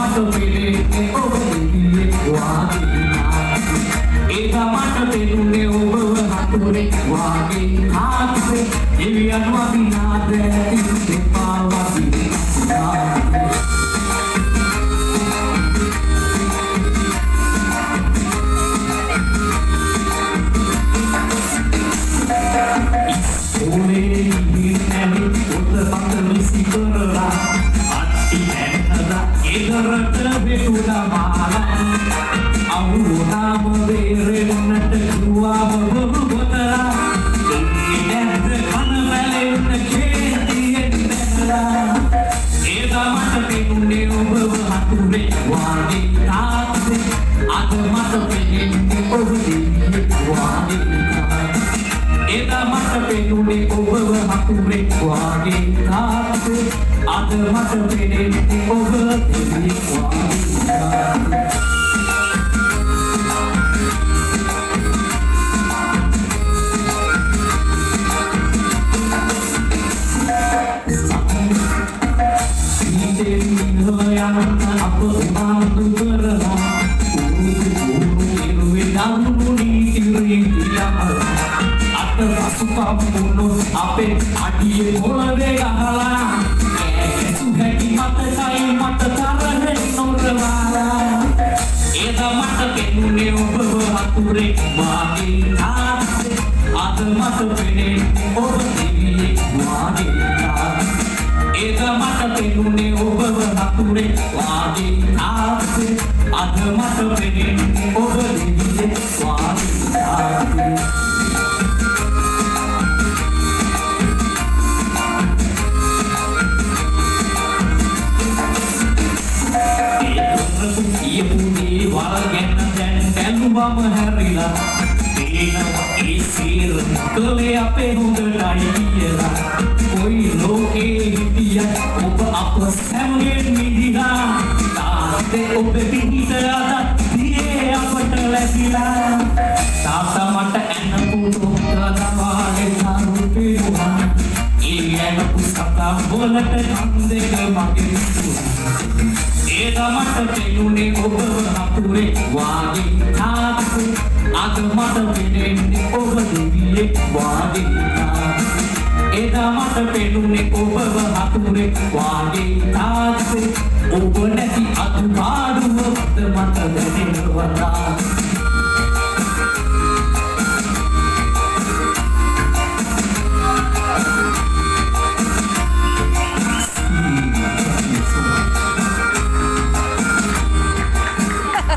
මට පෙනෙන්නේ ඔබ දෙවියෙක් වාගේ ඒක මට පෙනුනේ ඔබව හතුරෙක් වාගේ ආත්මේ එවියන් වදිනාද දෙපා වදිනා අපේ අඩියේ මොළේ ගහලා සුහැටි මතකයි මට තරහෙන් නොරවාලා එද මට පෙනුනේ ඔබව හතුරෙක් වාගේ තාත්තේ අද මට පෙනෙන්නේ ඔබ දෙවියෙක් වාගේ තාත්තේ එද මට පෙනුනේ ඔබව හතුරෙක් වාගේ තාත්තේ අද මට පෙනෙන්නේ ඔබ දෙවියෙක් වාගේ තාත්තේ මම හැරිලා තේනවා ඒ සියල්ල කලේ අපේ හොඳටයි කියලා කොයි ලෝකේ හිටියත් ඔබ අප සැමගෙන් මිදිලා තාත්තේ ඔබ පිහිට අද දියේ අපට ලැබිලා තාත්තා මට එන්න පුතෝ කතාවාගේ සාරු පෙරුවා ඒ ගැන පුස්තකම් වලට නම් දෙක මගේ ඒද මට පෙනුනේ ඔබව හතුරෙක් වාගේ තාත්තේ අද මට පෙනෙන්නේ ඔබ දෙවියෙක් වාගේ තාත්තේ ඒද මට පෙනුනේ ඔබව හතුරෙක් වාගේ තාත්තේ ඔබ නැති අතුපාඩුවක්ද මට දැනෙනවා තාත්තේ